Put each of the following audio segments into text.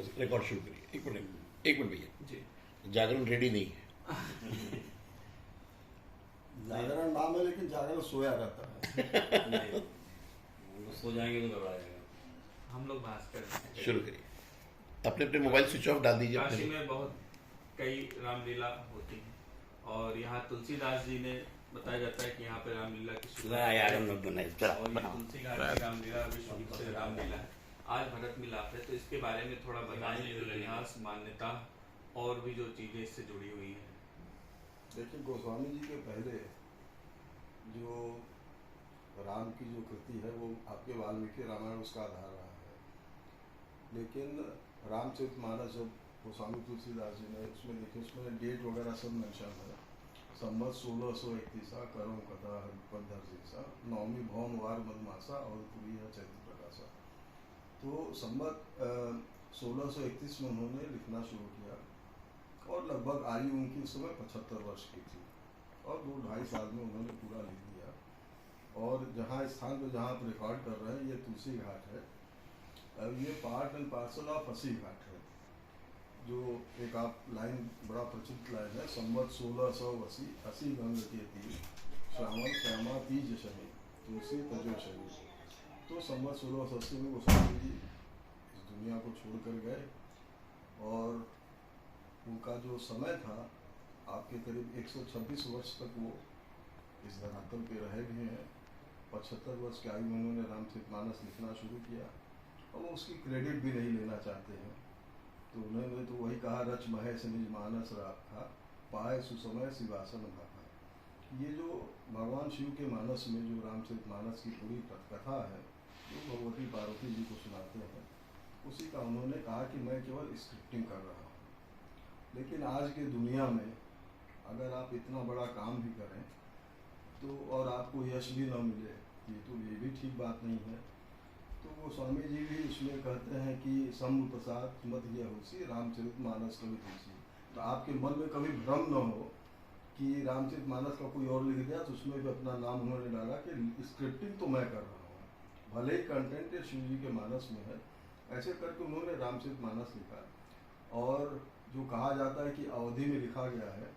बस रिकॉर्ड शुरू करिए। एक मिनट भैया जी। जागरण रेडी नहीं है। जागरण नाम है लेकिन जागरण सोया रहता है। नहीं, वो सो जाएंगे तो घबरा जाएगा। हम लोग भास्कर हैं। शुरू करिए। अपने अपने मोबाइल स्विच ऑफ डाल दीजिए। काशी अपने में बहुत कई रामलीला होती हैं और यहाँ तुलसीदास जी ने बताया जाता है कि यहाँ पे रामलीला की शुरुआत यार है। हम लोग बनाए चला और ये बनाओ। तुलसी घाट की रामलीला विश्व प्रसिद्ध रामलीला है। आज भरत मिलाप है, तो इसके बारे में थोड़ा बताएं, इतिहास, मान्यता और भी जो चीजें इससे जुड़ी हुई हैं। देखिए, गोस्वामी जी के पहले जो राम की जो कृति है वो आपके वाल्मीकि रामायण उसका आधार रहा है। लेकिन रामचरितमानस जब गोस्वामी तुलसीदास जी ने उसमें देखिए, उसमें डेट वगैरह सब मेंशन है। संवत 1631 करुण कथा हरिपंधर जैसा नवमी भौम वार मधमासा और पूरी है चैत्र प्रकाशा। तो संवत 1631 में उन्होंने लिखना शुरू किया और लगभग आयु उनकी उस समय 75 वर्ष की थी और 2-2.5 साल में उन्होंने पूरा लिख दिया। और जहाँ स्थान पर जहाँ आप रिकॉर्ड कर रहे हैं ये तुलसी घाट है। अब ये पार्ट एंड पार्सल ऑफ अस्सी घाट है, जो एक आप लाइन बड़ा प्रचलित लाइन है। संवत 1680 अस्सी गंग के तीर श्रावण श्यामा तीज शनि तुलसी तजो शनि। तो संवत 1680 में गोस्वामी जी इस दुनिया को छोड़कर गए और उनका जो समय था आपके करीब 126 वर्ष तक वो इस धरातल पे रहे भी हैं। 75 वर्ष की आयु में उन्होंने रामचरितमानस लिखना शुरू किया और वो उसकी क्रेडिट भी नहीं लेना चाहते हैं। तो उन्होंने तो वही कहा, रच महेश निज मानस राखा पाए सुसमय शिवासन भाखा। ये जो भगवान शिव के मानस में जो रामचरितमानस की पूरी कथा है जो भगवती पार्वती जी को सुनाते हैं, उसी का उन्होंने कहा कि मैं केवल स्क्रिप्टिंग कर रहा हूँ। लेकिन आज की दुनिया में अगर आप इतना बड़ा काम भी करें तो और आपको यश भी न मिले, ये भी ठीक बात नहीं है। तो वो स्वामी जी भी उसमें कहते हैं कि शंभु प्रसाद मत यह होसी रामचरितमानस कवि तुलसी। तो आपके मन में कभी भ्रम न हो कि रामचरितमानस का कोई और लिख दिया तो उसमें भी अपना नाम उन्होंने डाला कि स्क्रिप्टिंग तो मैं कर रहा हूँ, भले ही कंटेंट शिव जी के मानस में है। ऐसे करके उन्होंने रामचरितमानस लिखा। और जो कहा जाता है कि अवधि में लिखा गया है,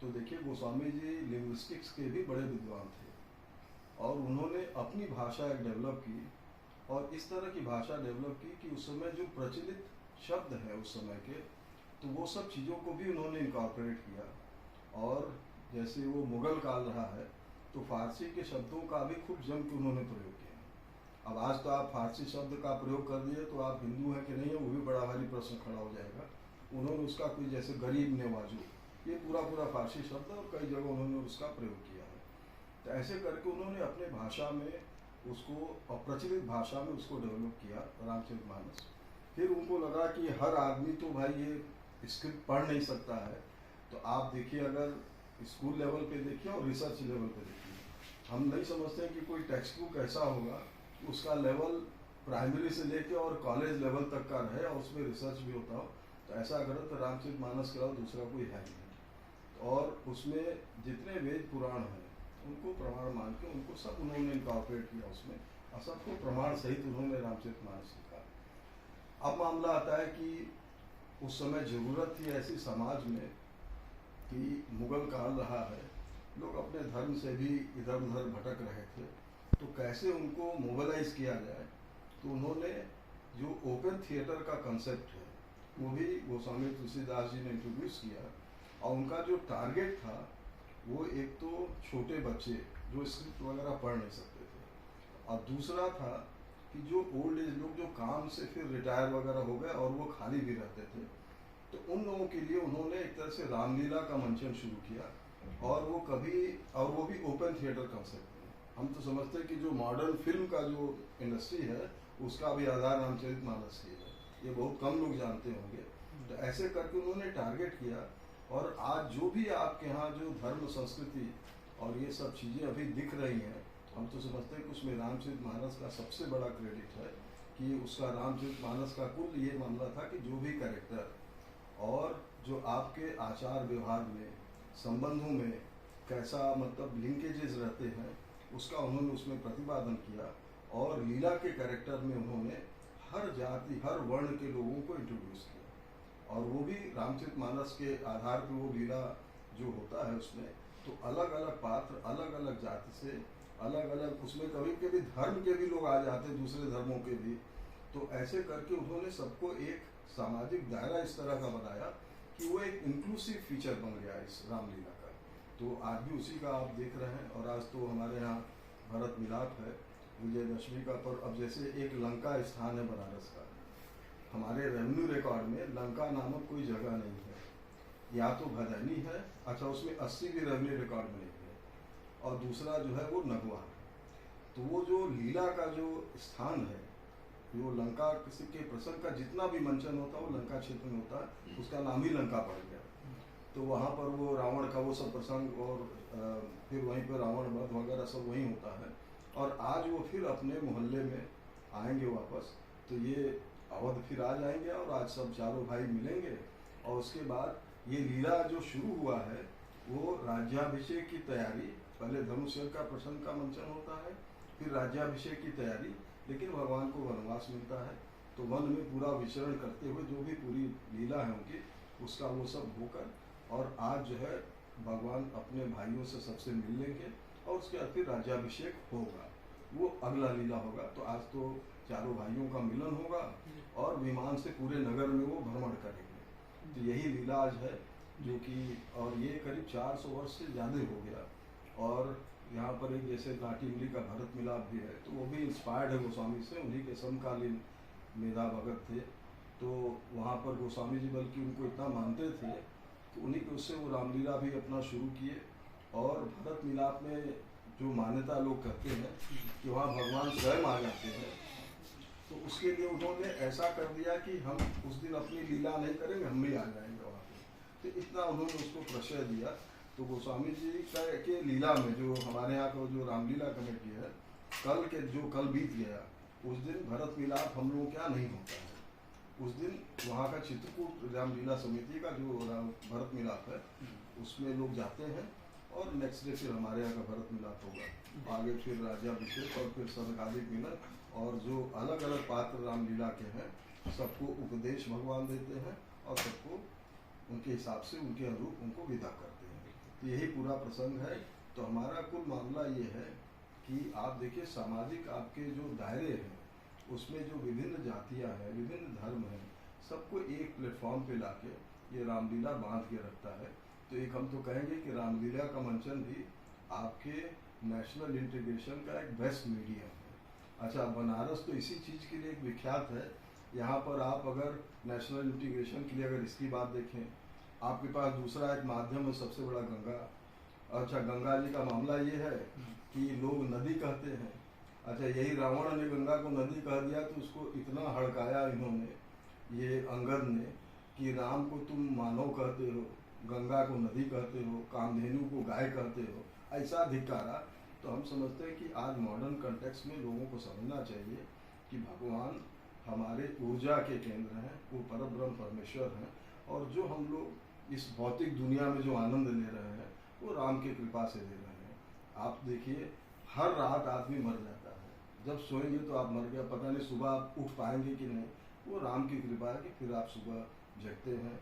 तो देखिए गोस्वामी जी लिंग्विस्टिक्स के भी बड़े विद्वान थे और उन्होंने अपनी भाषा एक डेवलप की और इस तरह की भाषा डेवलप की कि उस समय जो प्रचलित शब्द है उस समय के, तो वो सब चीज़ों को भी उन्होंने इनकॉर्पोरेट किया। और जैसे वो मुगल काल रहा है तो फारसी के शब्दों का भी खूब जम के उन्होंने प्रयोग किया। अब आज तो आप फारसी शब्द का प्रयोग कर दिए तो आप हिंदू हैं कि नहीं है वो भी बड़ा भारी प्रश्न खड़ा हो जाएगा। उन्होंने उसका कोई जैसे गरीब नवाजो, ये पूरा फारसी शब्द और कई जगह उन्होंने उसका प्रयोग किया है। तो ऐसे करके उन्होंने अपने भाषा में उसको अप्रचलित भाषा में उसको डेवलप किया रामचरितमानस। फिर उनको लगा कि हर आदमी तो भाई ये स्क्रिप्ट पढ़ नहीं सकता है। तो आप देखिए, अगर स्कूल लेवल पे देखिए और रिसर्च लेवल पे देखिए, हम नहीं समझते कि कोई टेक्स्ट बुक ऐसा होगा उसका लेवल प्राइमरी से लेके और कॉलेज लेवल तक का रहे और उसमें रिसर्च भी होता हो। तो ऐसा अगर तो रामचरितमानस के अलावा दूसरा कोई है नहीं। और उसमें जितने वेद पुराण हैं उनको प्रमाण मान के उनको सब उन्होंने इनकॉर्पोरेट किया उसमें और सबको प्रमाण सहित उन्होंने रामचरितमानस लिखा। अब मामला आता है कि उस समय ज़रूरत थी ऐसी समाज में कि मुगल काल रहा है, लोग अपने धर्म से भी इधर उधर भटक रहे थे, तो कैसे उनको मोबिलाइज किया जाए। तो उन्होंने जो ओपन थिएटर का कंसेप्ट है वो भी गोस्वामी तुलसीदास जी ने इंट्रोड्यूस किया। और उनका जो टारगेट था वो एक तो छोटे बच्चे जो स्क्रिप्ट वगैरह पढ़ नहीं सकते थे और दूसरा था कि जो ओल्ड एज लोग जो काम से फिर रिटायर वगैरह हो गए और वो खाली भी रहते थे, तो उन लोगों के लिए उन्होंने एक तरह से रामलीला का मंचन शुरू किया। और वो भी ओपन थिएटर कंसेप्ट में। हम तो समझते हैं कि जो मॉडर्न फिल्म का जो इंडस्ट्री है उसका भी आधार रामचरितमानस ही है, ये बहुत कम लोग जानते होंगे। तो ऐसे करके उन्होंने टारगेट किया। और आज जो भी आपके यहाँ जो धर्म संस्कृति और ये सब चीज़ें अभी दिख रही हैं, हम तो समझते हैं कि उसमें रामचरितमानस का सबसे बड़ा क्रेडिट है कि उसका रामचरितमानस का कुल ये मामला था कि जो भी कैरेक्टर और जो आपके आचार व्यवहार में संबंधों में कैसा मतलब लिंकेजेस रहते हैं उसका उन्होंने उसमें प्रतिपादन किया। और लीला के कैरेक्टर में उन्होंने हर जाति हर वर्ण के लोगों को इंट्रोड्यूस किया। और वो भी रामचरितमानस के आधार पर वो लीला जो होता है उसमें, तो अलग अलग पात्र अलग अलग जाति से, अलग अलग उसमें कभी कभी धर्म के भी लोग आ जाते हैं, दूसरे धर्मों के भी। तो ऐसे करके उन्होंने सबको एक सामाजिक दायरा इस तरह का बनाया कि वो एक इंक्लूसिव फीचर बन गया इस रामलीला का। तो आज भी उसी का आप देख रहे हैं। और आज तो हमारे यहाँ भरत मिलाप है, विजयदशमी का पर्व। अब जैसे एक लंका स्थान है बनारस का, हमारे रेवेन्यू रिकॉर्ड में लंका नामक कोई जगह नहीं है, या तो भदैनी है, अच्छा उसमें 80 भी रेवेन्यू रिकॉर्ड में नहीं है, और दूसरा जो है वो नगवा है। तो वो जो लीला का जो स्थान है, जो लंका के प्रसंग का जितना भी मंचन होता है वो लंका क्षेत्र में होता है, उसका नाम ही लंका पड़ गया। तो वहाँ पर वो रावण का वो सब प्रसंग, और फिर वहीं पर रावण वध वगैरह सब वहीं होता है। और आज वो फिर अपने मोहल्ले में आएंगे वापस, तो ये अवध फिर आ जाएंगे और आज सब चारों भाई मिलेंगे। और उसके बाद ये लीला जो शुरू हुआ है वो राज्याभिषेक की तैयारी, पहले धनुष का प्रसंग का मंचन होता है, फिर राज्याभिषेक की तैयारी। लेकिन भगवान को वनवास मिलता है, तो वन में पूरा विचरण करते हुए जो भी पूरी लीला है उनकी, उसका वो सब होकर, और आज जो है भगवान अपने भाइयों से सबसे मिल लेंगे और उसके बाद फिर राज्याभिषेक होगा, वो अगला लीला होगा। तो आज तो चारों भाइयों का मिलन होगा और विमान से पूरे नगर में वो भ्रमण करेंगे। तो यही लीला आज है जो कि, और ये करीब 400 वर्ष से ज़्यादा हो गया। और यहाँ पर एक जैसे नाट्यमली का भरत मिलाप भी है, तो वो भी इंस्पायर्ड है गोस्वामी से, उन्हीं के समकालीन मेधा भगत थे। तो वहाँ पर गोस्वामी जी बल्कि उनको इतना मानते थे कि उन्हीं के उससे वो रामलीला भी अपना शुरू किए। और भरत मिलाप में जो मान्यता लोग कहते हैं कि वहाँ भगवान स्वयं आ जाते हैं, तो उसके लिए उन्होंने ऐसा कर दिया कि हम उस दिन अपनी लीला नहीं करेंगे, हम भी आ जाएंगे वहाँ पे। तो इतना उन्होंने उसको प्रशय दिया। तो गोस्वामी जी का के लीला में जो हमारे यहाँ का जो रामलीला कमेटी है, कल बीत गया, उस दिन भरत मिलाप हम लोगों क्या नहीं होता है। उस दिन वहाँ का चित्रकूट रामलीला समिति का जो भरत मिलाप है उसमें लोग जाते हैं, और नेक्स्ट डे फिर हमारे यहाँ का भरत मिलाप होगा। आगे फिर राज्याभिषेक और फिर समकालिक मिलन, और जो अलग अलग पात्र रामलीला के हैं सबको उपदेश भगवान देते हैं और सबको उनके हिसाब से उनके अनुरूप उनको विदा करते हैं। तो यही पूरा प्रसंग है। तो हमारा कुल मामला ये है कि आप देखिए सामाजिक आपके जो दायरे हैं उसमें जो विभिन्न जातियां हैं, विभिन्न धर्म हैं, सबको एक प्लेटफॉर्म पे लाके ये रामलीला बांध के रखता है। तो एक हम तो कहेंगे कि रामलीला का मंचन भी आपके नेशनल इंटीग्रेशन का एक बेस्ट मीडियम है। अच्छा, बनारस तो इसी चीज़ के लिए एक विख्यात है। यहाँ पर आप अगर नेशनल इंटीग्रेशन के लिए अगर इसकी बात देखें, आपके पास दूसरा एक माध्यम है सबसे बड़ा गंगा। अच्छा, गंगा जी का मामला ये है कि लोग नदी कहते हैं। अच्छा, यही रावण ने गंगा को नदी कह दिया तो उसको इतना हड़काया इन्होंने, ये अंगद ने, कि राम को तुम मानव कहते हो, गंगा को नदी कहते हो, कामधेनु को गाय कहते हो, ऐसा धिक्कारा। तो हम समझते हैं कि आज मॉडर्न कंटेक्स्ट में लोगों को समझना चाहिए कि भगवान हमारे ऊर्जा के केंद्र हैं, वो परब्रह्म परमेश्वर हैं, और जो हम लोग इस भौतिक दुनिया में जो आनंद ले रहे हैं वो राम की कृपा से ले रहे हैं। आप देखिए हर रात आदमी मर जाता है, जब सोएंगे तो आप मर गया, पता नहीं सुबह आप उठ पाएंगे कि नहीं। वो राम की कृपा है कि फिर आप सुबह जगते हैं,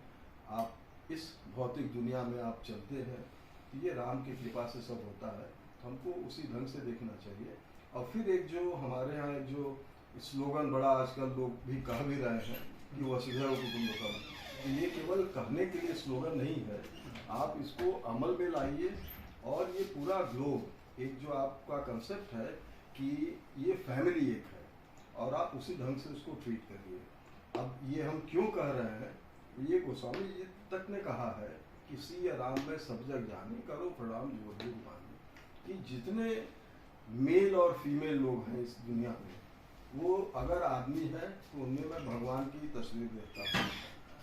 आप इस भौतिक दुनिया में आप चलते हैं। तो ये राम की कृपा से सब होता है, हमको उसी ढंग से देखना चाहिए। और फिर एक जो हमारे यहाँ एक जो स्लोगन बड़ा आजकल लोग भी कह भी रहे हैं कि वसुधैव कुटुंबकम, तो ये केवल कहने के लिए स्लोगन नहीं है, आप इसको अमल में लाइए। और ये पूरा ग्लोब एक जो आपका कंसेप्ट है कि ये फैमिली एक है, और आप उसी ढंग से उसको ट्रीट करिए। अब ये हम क्यों कह रहे हैं, ये गोस्वामी जी तक ने कहा है कि सिया राम में सब जग जानी, करो प्रणाम जो मानी। कि जितने मेल और फीमेल लोग हैं इस दुनिया में, वो अगर आदमी है तो उनमें मैं भगवान की तस्वीर देखता हूँ,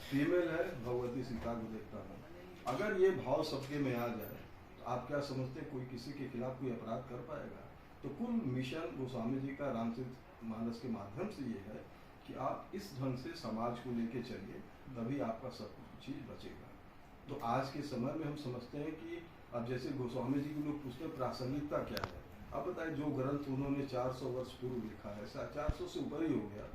फीमेल है भगवती सीता को देखता हूँ। अगर ये भाव सबके में आ जाए तो आप क्या समझते कोई किसी के खिलाफ कोई अपराध कर पाएगा। तो कुल मिशन गोस्वामी जी का रामचरितमानस के माध्यम से ये है कि आप इस ढंग से समाज को लेके चलिए, तभी आपका सब चीज़ बचेगा। तो आज के समय में हम समझते हैं कि अब जैसे गोस्वामी जी के लोग पूछते हैं प्रासंगिकता क्या है। अब बताइए जो ग्रंथ उन्होंने 400 वर्ष पूर्व लिखा है, 400 से ऊपर ही हो गया,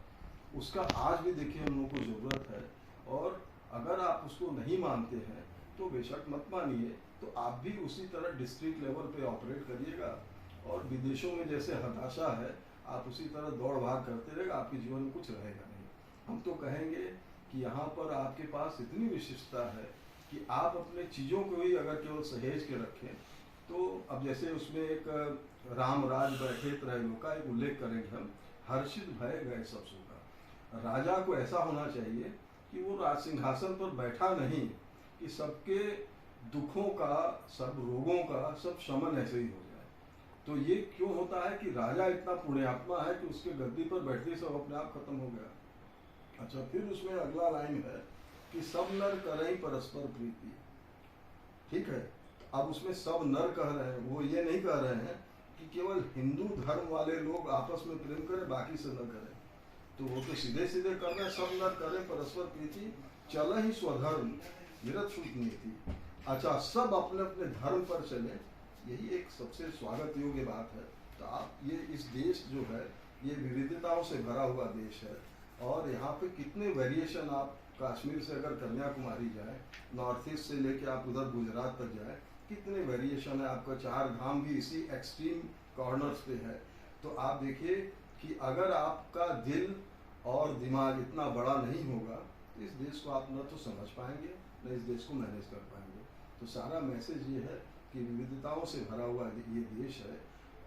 उसका आज भी देखिए हम लोगों को ज़रूरत है। और अगर आप उसको नहीं मानते हैं तो बेशक मत मानिए, तो आप भी उसी तरह डिस्ट्रिक्ट लेवल पे ऑपरेट करिएगा। और विदेशों में जैसे हताशा है, आप उसी तरह दौड़ भाग करते रहेगा, आपके जीवन में कुछ रहेगा नहीं। हम तो कहेंगे कि यहाँ पर आपके पास इतनी विशिष्टता है कि आप अपने चीज़ों को ही अगर केवल सहेज के रखें, तो अब जैसे उसमें एक राम राज बैठे त्रैलोक का एक उल्लेख करेंगे हम, हर्षित भय गए सब सुखा। राजा को ऐसा होना चाहिए कि वो राज सिंहासन पर बैठा नहीं, कि सबके दुखों का, सब रोगों का सब शमन ऐसे ही हो जाए। तो ये क्यों होता है कि राजा इतना पुण्यात्मा है कि उसके गद्दी पर बैठते सब अपने आप खत्म हो गया। अच्छा, फिर उसमें अगला लाइन है कि सब नर करें परस्पर प्रीति। ठीक है, अब उसमें सब नर कह रहे हैं, वो ये नहीं कह रहे हैं कि केवल हिंदू धर्म वाले लोग आपस में प्रेम करें, बाकी से न करें। तो वो तो सीधे सीधे कर रहे हैं, सब नर करें परस्पर प्रीति, चल ही स्वधर्म विरत शुद्ध नीति। अच्छा, सब अपने अपने धर्म पर चले, यही एक सबसे स्वागत योग्य बात है। तो आप ये इस देश जो है ये विविधताओं से भरा हुआ देश है, और यहाँ पे कितने वेरिएशन, आप कश्मीर से अगर कन्याकुमारी जाए, नॉर्थ ईस्ट से लेके आप उधर गुजरात तक जाए, कितने वेरिएशन है। आपका 4 धाम भी इसी एक्सट्रीम कॉर्नर्स पे है। तो आप देखिए कि अगर आपका दिल और दिमाग इतना बड़ा नहीं होगा तो इस देश को आप न तो समझ पाएंगे, न इस देश को मैनेज कर पाएंगे। तो सारा मैसेज ये है कि विविधताओं से भरा हुआ ये देश है,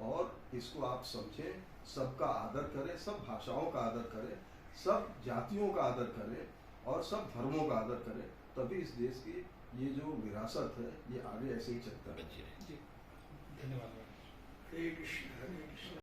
और इसको आप समझें, सबका आदर करें, सब भाषाओं का आदर करें, सब जातियों का आदर करें, और सब धर्मों का आदर करें। तभी इस देश की ये जो विरासत है ये आगे ऐसे ही चलता है। बच्चे धन्यवाद। हरे कृष्ण हरे कृष्ण।